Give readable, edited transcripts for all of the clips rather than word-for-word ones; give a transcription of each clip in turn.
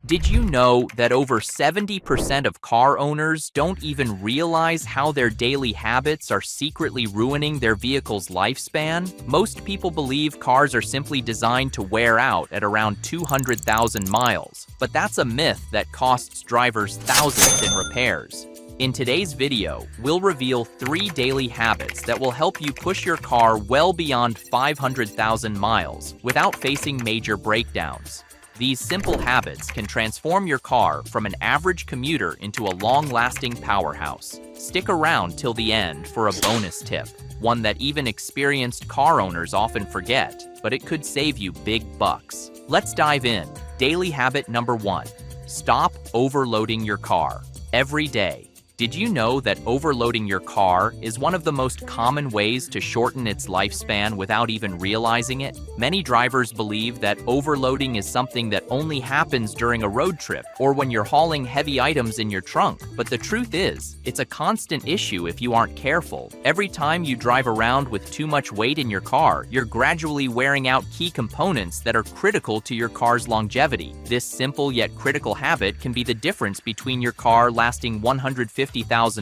Did you know that over 70% of car owners don't even realize how their daily habits are secretly ruining their vehicle's lifespan? Most people believe cars are simply designed to wear out at around 200,000 miles, but that's a myth that costs drivers thousands in repairs. In today's video, we'll reveal 3 daily habits that will help you push your car well beyond 500,000 miles without facing major breakdowns. These simple habits can transform your car from an average commuter into a long-lasting powerhouse. Stick around till the end for a bonus tip, one that even experienced car owners often forget, but it could save you big bucks. Let's dive in. Daily habit number 1. Stop overloading your car every day. Did you know that overloading your car is one of the most common ways to shorten its lifespan without even realizing it? Many drivers believe that overloading is something that only happens during a road trip or when you're hauling heavy items in your trunk, but the truth is, it's a constant issue if you aren't careful. Every time you drive around with too much weight in your car, you're gradually wearing out key components that are critical to your car's longevity. This simple yet critical habit can be the difference between your car lasting 150,000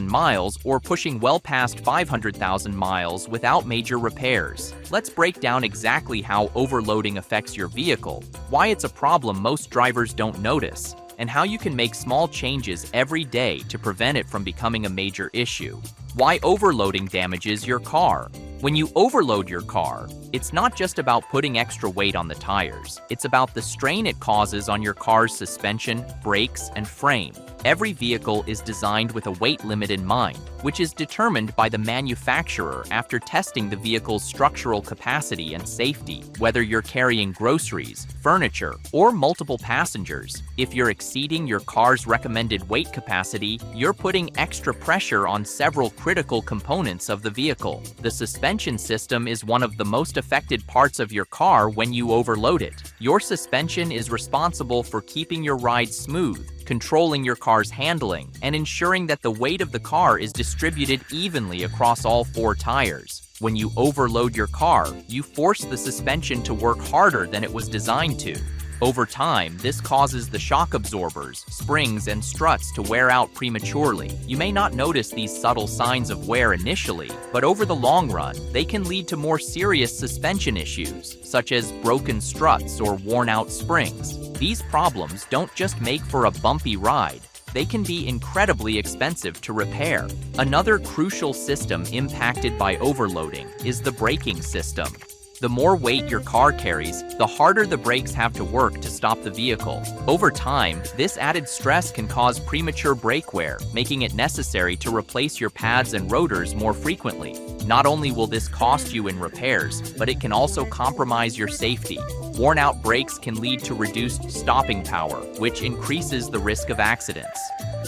miles or pushing well past 500,000 miles without major repairs. Let's break down exactly how overloading affects your vehicle, why it's a problem most drivers don't notice, and how you can make small changes every day to prevent it from becoming a major issue. Why overloading damages your car. When you overload your car, it's not just about putting extra weight on the tires. It's about the strain it causes on your car's suspension, brakes, and frame. Every vehicle is designed with a weight limit in mind, which is determined by the manufacturer after testing the vehicle's structural capacity and safety. Whether you're carrying groceries, furniture, or multiple passengers, if you're exceeding your car's recommended weight capacity, you're putting extra pressure on several critical components of the vehicle. The suspension system is one of the most affected parts of your car when you overload it. Your suspension is responsible for keeping your ride smooth, controlling your car's handling, and ensuring that the weight of the car is distributed evenly across all 4 tires. When you overload your car, you force the suspension to work harder than it was designed to. Over time, this causes the shock absorbers, springs, and struts to wear out prematurely. You may not notice these subtle signs of wear initially, but over the long run, they can lead to more serious suspension issues, such as broken struts or worn-out springs. These problems don't just make for a bumpy ride, they can be incredibly expensive to repair. Another crucial system impacted by overloading is the braking system. The more weight your car carries, the harder the brakes have to work to stop the vehicle. Over time, this added stress can cause premature brake wear, making it necessary to replace your pads and rotors more frequently. Not only will this cost you in repairs, but it can also compromise your safety. Worn-out brakes can lead to reduced stopping power, which increases the risk of accidents.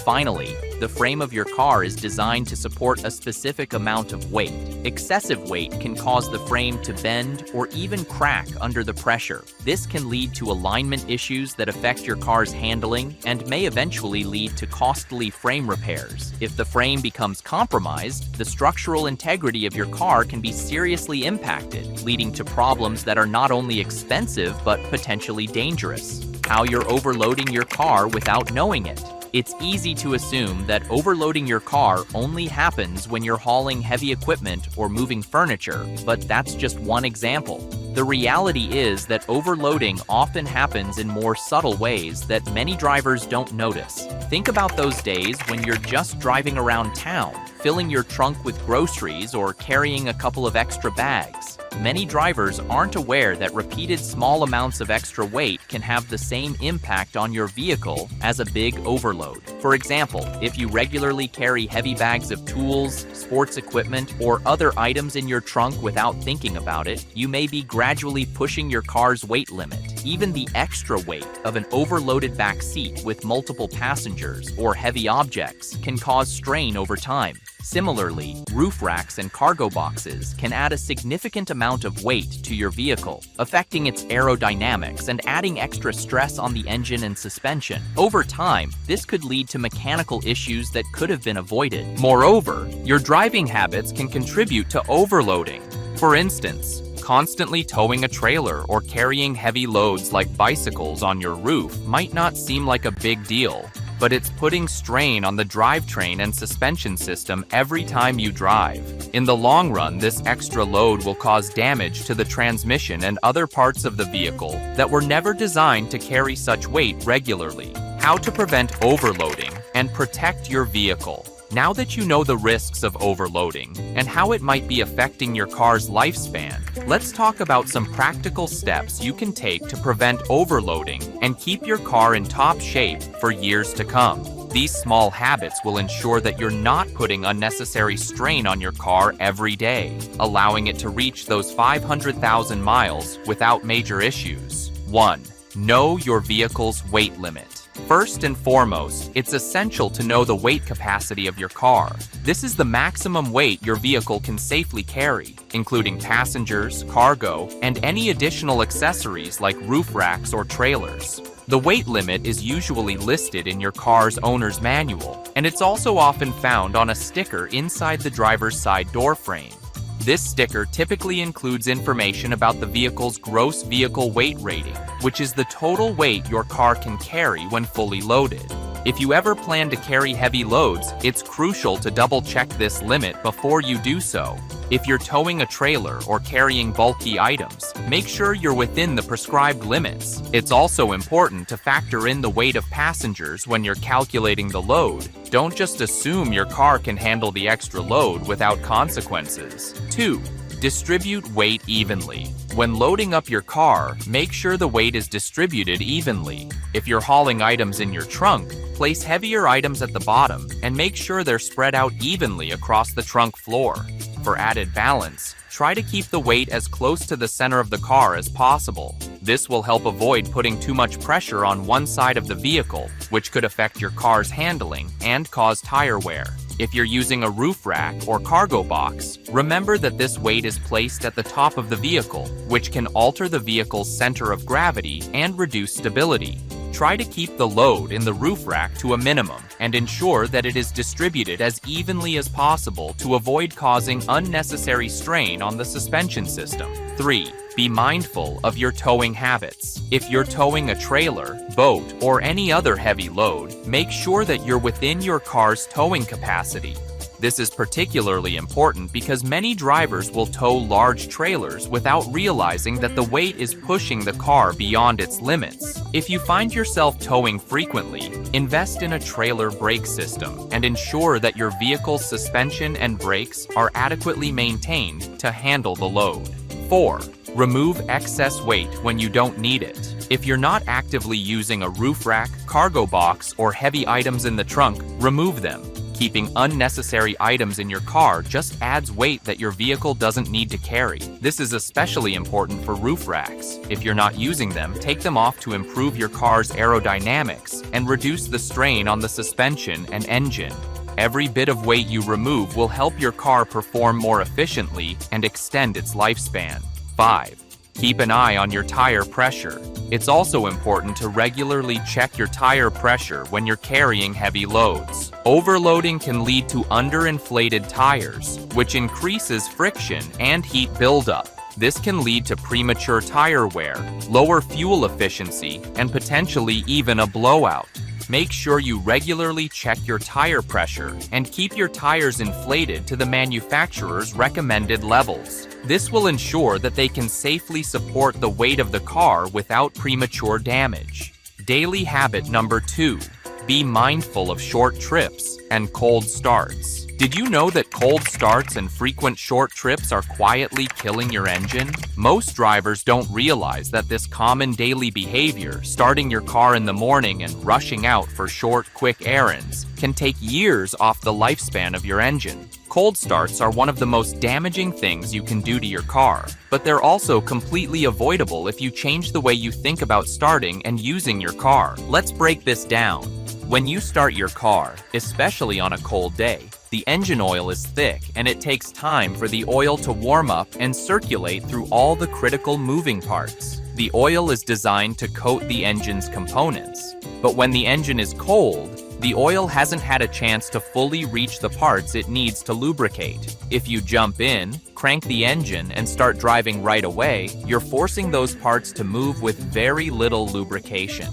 Finally, the frame of your car is designed to support a specific amount of weight. Excessive weight can cause the frame to bend or even crack under the pressure. This can lead to alignment issues that affect your car's handling and may eventually lead to costly frame repairs. If the frame becomes compromised, the structural integrity of your car can be seriously impacted, leading to problems that are not only expensive but potentially dangerous. How you're overloading your car without knowing it. It's easy to assume that overloading your car only happens when you're hauling heavy equipment or moving furniture, but that's just one example. The reality is that overloading often happens in more subtle ways that many drivers don't notice. Think about those days when you're just driving around town, filling your trunk with groceries or carrying a couple of extra bags. Many drivers aren't aware that repeated small amounts of extra weight can have the same impact on your vehicle as a big overload. For example, if you regularly carry heavy bags of tools, sports equipment, or other items in your trunk without thinking about it, you may be gradually pushing your car's weight limit. Even the extra weight of an overloaded back seat with multiple passengers or heavy objects can cause strain over time. Similarly, roof racks and cargo boxes can add a significant amount of weight to your vehicle, affecting its aerodynamics and adding extra stress on the engine and suspension. Over time, this could lead to mechanical issues that could have been avoided. Moreover, your driving habits can contribute to overloading. For instance, Constantly towing a trailer or carrying heavy loads like bicycles on your roof might not seem like a big deal, but it's putting strain on the drivetrain and suspension system every time you drive. In the long run, this extra load will cause damage to the transmission and other parts of the vehicle that were never designed to carry such weight regularly. How to prevent overloading and protect your vehicle. Now that you know the risks of overloading and how it might be affecting your car's lifespan, let's talk about some practical steps you can take to prevent overloading and keep your car in top shape for years to come. These small habits will ensure that you're not putting unnecessary strain on your car every day, allowing it to reach those 500,000 miles without major issues. 1. Know your vehicle's weight limit. First and foremost, it's essential to know the weight capacity of your car. This is the maximum weight your vehicle can safely carry, including passengers, cargo, and any additional accessories like roof racks or trailers. The weight limit is usually listed in your car's owner's manual, and it's also often found on a sticker inside the driver's side door frame. This sticker typically includes information about the vehicle's gross vehicle weight rating, which is the total weight your car can carry when fully loaded. If you ever plan to carry heavy loads, it's crucial to double-check this limit before you do so. If you're towing a trailer or carrying bulky items, make sure you're within the prescribed limits. It's also important to factor in the weight of passengers when you're calculating the load. Don't just assume your car can handle the extra load without consequences. 2. Distribute weight evenly. When loading up your car, make sure the weight is distributed evenly. If you're hauling items in your trunk, place heavier items at the bottom and make sure they're spread out evenly across the trunk floor. For added balance, try to keep the weight as close to the center of the car as possible. This will help avoid putting too much pressure on one side of the vehicle, which could affect your car's handling and cause tire wear. If you're using a roof rack or cargo box, remember that this weight is placed at the top of the vehicle, which can alter the vehicle's center of gravity and reduce stability. Try to keep the load in the roof rack to a minimum and ensure that it is distributed as evenly as possible to avoid causing unnecessary strain on the suspension system. 3. Be mindful of your towing habits. If you're towing a trailer, boat, or any other heavy load, make sure that you're within your car's towing capacity. This is particularly important because many drivers will tow large trailers without realizing that the weight is pushing the car beyond its limits. If you find yourself towing frequently, invest in a trailer brake system and ensure that your vehicle's suspension and brakes are adequately maintained to handle the load. 4. Remove excess weight when you don't need it. If you're not actively using a roof rack, cargo box, or heavy items in the trunk, remove them. Keeping unnecessary items in your car just adds weight that your vehicle doesn't need to carry. This is especially important for roof racks. If you're not using them, take them off to improve your car's aerodynamics and reduce the strain on the suspension and engine. Every bit of weight you remove will help your car perform more efficiently and extend its lifespan. 5. Keep an eye on your tire pressure. It's also important to regularly check your tire pressure when you're carrying heavy loads. Overloading can lead to underinflated tires, which increases friction and heat buildup. This can lead to premature tire wear, lower fuel efficiency, and potentially even a blowout. Make sure you regularly check your tire pressure and keep your tires inflated to the manufacturer's recommended levels. This will ensure that they can safely support the weight of the car without premature damage. Daily habit number 2. Be mindful of short trips and cold starts. Did you know that cold starts and frequent short trips are quietly killing your engine? Most drivers don't realize that this common daily behavior, starting your car in the morning and rushing out for short, quick errands, can take years off the lifespan of your engine. Cold starts are one of the most damaging things you can do to your car, but they're also completely avoidable if you change the way you think about starting and using your car. Let's break this down. When you start your car, especially on a cold day, the engine oil is thick and it takes time for the oil to warm up and circulate through all the critical moving parts. The oil is designed to coat the engine's components, but when the engine is cold, The oil hasn't had a chance to fully reach the parts it needs to lubricate. If you jump in, crank the engine, and start driving right away, you're forcing those parts to move with very little lubrication.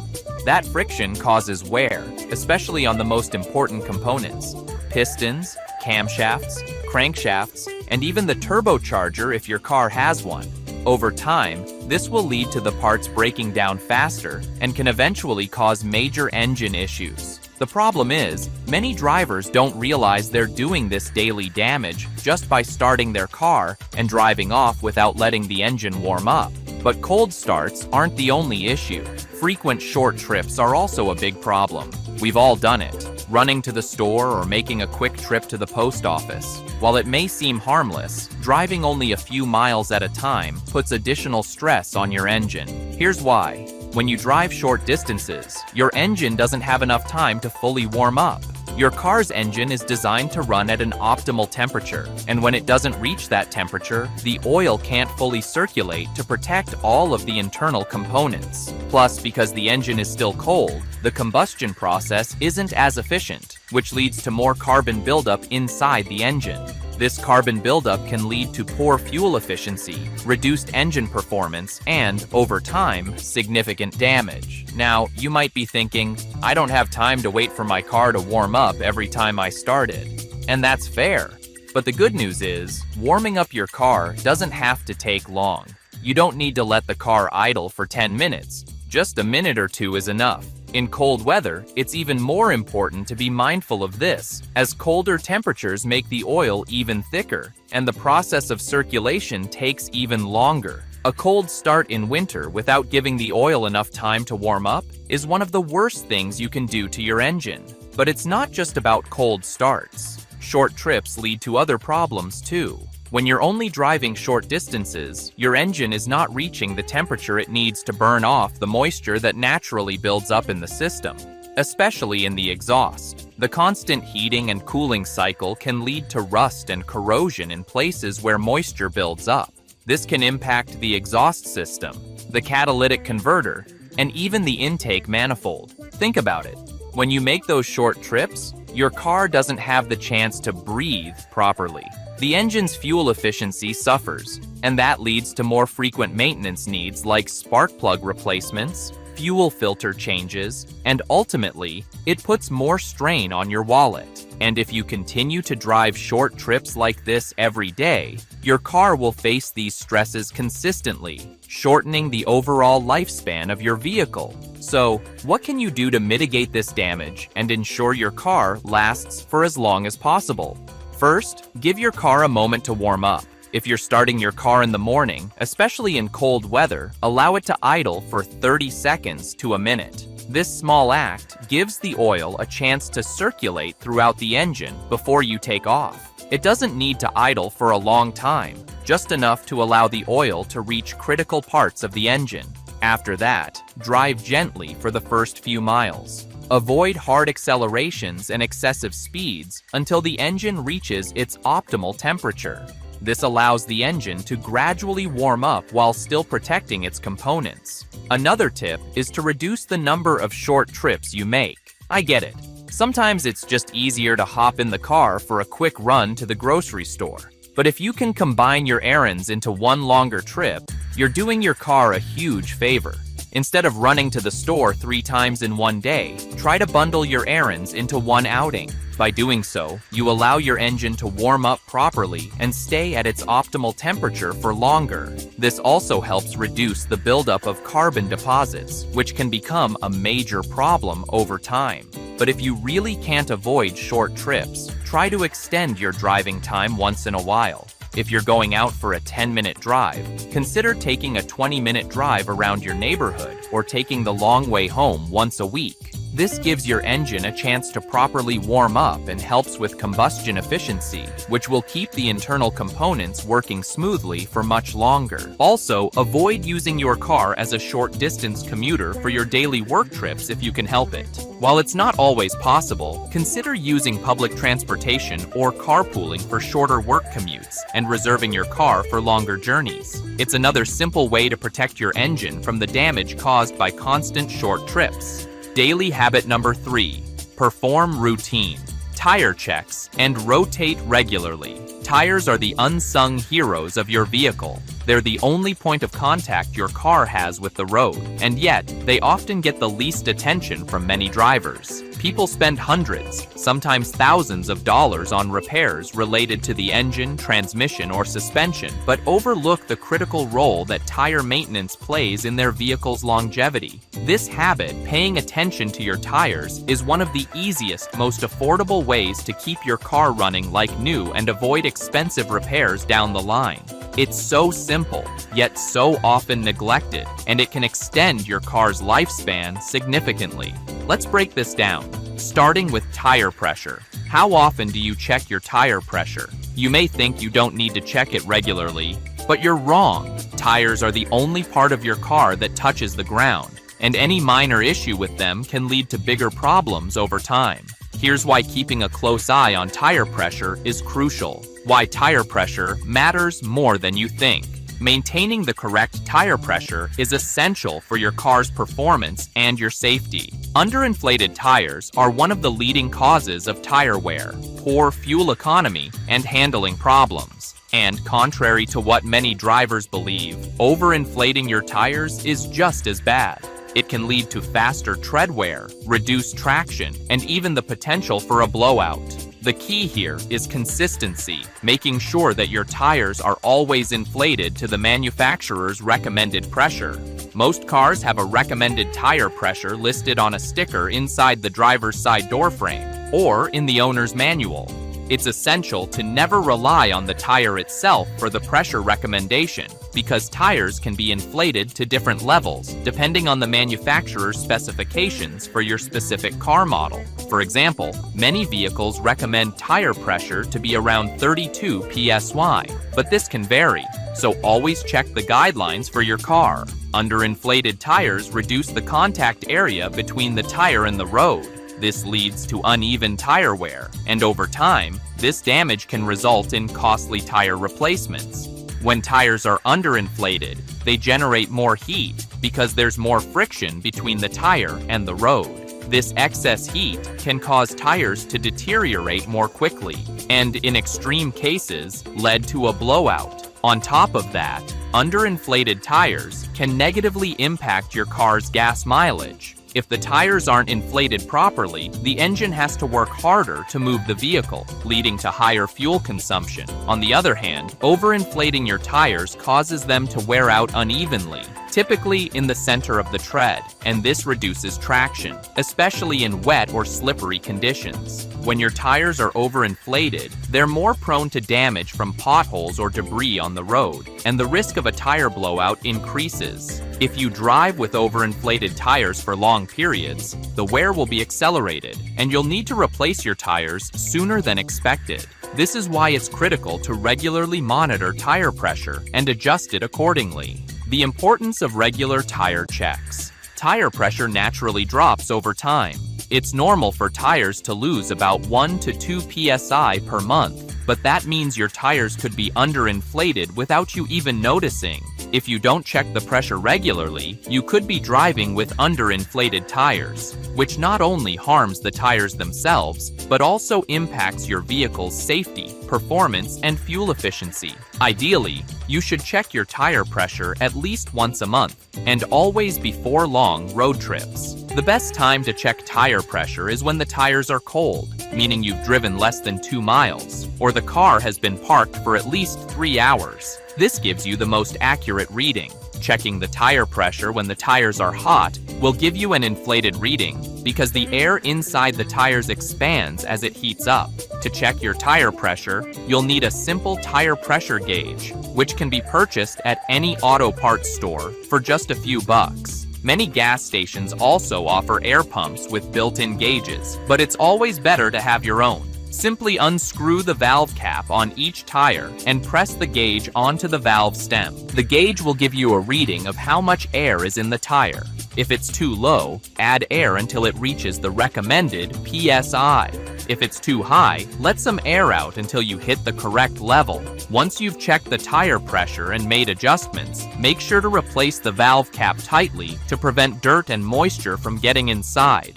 That friction causes wear, especially on the most important components: pistons, camshafts, crankshafts, and even the turbocharger if your car has one. Over time, this will lead to the parts breaking down faster and can eventually cause major engine issues. The problem is, many drivers don't realize they're doing this daily damage just by starting their car and driving off without letting the engine warm up. But cold starts aren't the only issue. Frequent short trips are also a big problem. We've all done it, running to the store or making a quick trip to the post office. While it may seem harmless, driving only a few miles at a time puts additional stress on your engine. Here's why. When you drive short distances, your engine doesn't have enough time to fully warm up. Your car's engine is designed to run at an optimal temperature, and when it doesn't reach that temperature, the oil can't fully circulate to protect all of the internal components. Plus, because the engine is still cold, the combustion process isn't as efficient, which leads to more carbon buildup inside the engine. This carbon buildup can lead to poor fuel efficiency, reduced engine performance, and, over time, significant damage. Now, you might be thinking, I don't have time to wait for my car to warm up every time I start it. And that's fair. But the good news is, warming up your car doesn't have to take long. You don't need to let the car idle for 10 minutes. Just a minute or two is enough. In cold weather, it's even more important to be mindful of this, as colder temperatures make the oil even thicker, and the process of circulation takes even longer. A cold start in winter without giving the oil enough time to warm up is one of the worst things you can do to your engine. But it's not just about cold starts. Short trips lead to other problems too. When you're only driving short distances, your engine is not reaching the temperature it needs to burn off the moisture that naturally builds up in the system, especially in the exhaust. The constant heating and cooling cycle can lead to rust and corrosion in places where moisture builds up. This can impact the exhaust system, the catalytic converter, and even the intake manifold. Think about it. When you make those short trips, your car doesn't have the chance to breathe properly. The engine's fuel efficiency suffers, and that leads to more frequent maintenance needs like spark plug replacements, fuel filter changes, and ultimately, it puts more strain on your wallet. And if you continue to drive short trips like this every day, your car will face these stresses consistently, shortening the overall lifespan of your vehicle. So, what can you do to mitigate this damage and ensure your car lasts for as long as possible? First, give your car a moment to warm up. If you're starting your car in the morning, especially in cold weather, allow it to idle for 30 seconds to a minute. This small act gives the oil a chance to circulate throughout the engine before you take off. It doesn't need to idle for a long time, just enough to allow the oil to reach critical parts of the engine. After that, drive gently for the first few miles. Avoid hard accelerations and excessive speeds until the engine reaches its optimal temperature. This allows the engine to gradually warm up while still protecting its components. Another tip is to reduce the number of short trips you make. I get it. Sometimes it's just easier to hop in the car for a quick run to the grocery store. But if you can combine your errands into one longer trip, you're doing your car a huge favor. Instead of running to the store 3 times in one day, try to bundle your errands into one outing. By doing so, you allow your engine to warm up properly and stay at its optimal temperature for longer. This also helps reduce the buildup of carbon deposits, which can become a major problem over time. But if you really can't avoid short trips, try to extend your driving time once in a while. If you're going out for a 10-minute drive, consider taking a 20-minute drive around your neighborhood or taking the long way home once a week. This gives your engine a chance to properly warm up and helps with combustion efficiency, which will keep the internal components working smoothly for much longer. Also, avoid using your car as a short-distance commuter for your daily work trips if you can help it. While it's not always possible, consider using public transportation or carpooling for shorter work commutes and reserving your car for longer journeys. It's another simple way to protect your engine from the damage caused by constant short trips. Daily habit number 3. Perform routine tire checks and rotate regularly. Tires are the unsung heroes of your vehicle. They're the only point of contact your car has with the road, and yet they often get the least attention from many drivers. People spend hundreds, sometimes thousands of dollars on repairs related to the engine, transmission, or suspension, but overlook the critical role that tire maintenance plays in their vehicle's longevity. This habit, paying attention to your tires, is one of the easiest, most affordable ways to keep your car running like new and avoid expensive repairs down the line. It's so simple, yet so often neglected, and it can extend your car's lifespan significantly. Let's break this down, starting with tire pressure. How often do you check your tire pressure? You may think you don't need to check it regularly, but you're wrong. Tires are the only part of your car that touches the ground, and any minor issue with them can lead to bigger problems over time. Here's why keeping a close eye on tire pressure is crucial. Why tire pressure matters more than you think. Maintaining the correct tire pressure is essential for your car's performance and your safety. Underinflated tires are one of the leading causes of tire wear, poor fuel economy, and handling problems. And contrary to what many drivers believe, overinflating your tires is just as bad. It can lead to faster tread wear, reduced traction, and even the potential for a blowout. The key here is consistency, making sure that your tires are always inflated to the manufacturer's recommended pressure. Most cars have a recommended tire pressure listed on a sticker inside the driver's side door frame or in the owner's manual. It's essential to never rely on the tire itself for the pressure recommendation, because tires can be inflated to different levels depending on the manufacturer's specifications for your specific car model. For example, many vehicles recommend tire pressure to be around 32 psi, but this can vary, so always check the guidelines for your car. Underinflated tires reduce the contact area between the tire and the road. This leads to uneven tire wear, and over time, this damage can result in costly tire replacements. When tires are underinflated, they generate more heat because there's more friction between the tire and the road. This excess heat can cause tires to deteriorate more quickly, and in extreme cases, lead to a blowout. On top of that, underinflated tires can negatively impact your car's gas mileage. If the tires aren't inflated properly, the engine has to work harder to move the vehicle, leading to higher fuel consumption. On the other hand, overinflating your tires causes them to wear out unevenly, typically in the center of the tread, and this reduces traction, especially in wet or slippery conditions. When your tires are overinflated, they're more prone to damage from potholes or debris on the road, and the risk of a tire blowout increases. If you drive with overinflated tires for long periods, the wear will be accelerated, and you'll need to replace your tires sooner than expected. This is why it's critical to regularly monitor tire pressure and adjust it accordingly. The importance of regular tire checks. Tire pressure naturally drops over time. It's normal for tires to lose about 1 to 2 psi per month, but that means your tires could be underinflated without you even noticing. If you don't check the pressure regularly, you could be driving with underinflated tires, which not only harms the tires themselves, but also impacts your vehicle's safety, performance, and fuel efficiency. Ideally, you should check your tire pressure at least once a month, and always before long road trips. The best time to check tire pressure is when the tires are cold, meaning you've driven less than 2 miles, or the car has been parked for at least 3 hours. This gives you the most accurate reading. Checking the tire pressure when the tires are hot will give you an inflated reading because the air inside the tires expands as it heats up. To check your tire pressure, you'll need a simple tire pressure gauge, which can be purchased at any auto parts store for just a few bucks. Many gas stations also offer air pumps with built-in gauges, but it's always better to have your own. Simply unscrew the valve cap on each tire and press the gauge onto the valve stem. The gauge will give you a reading of how much air is in the tire. If it's too low, add air until it reaches the recommended PSI. If it's too high, let some air out until you hit the correct level. Once you've checked the tire pressure and made adjustments, make sure to replace the valve cap tightly to prevent dirt and moisture from getting inside.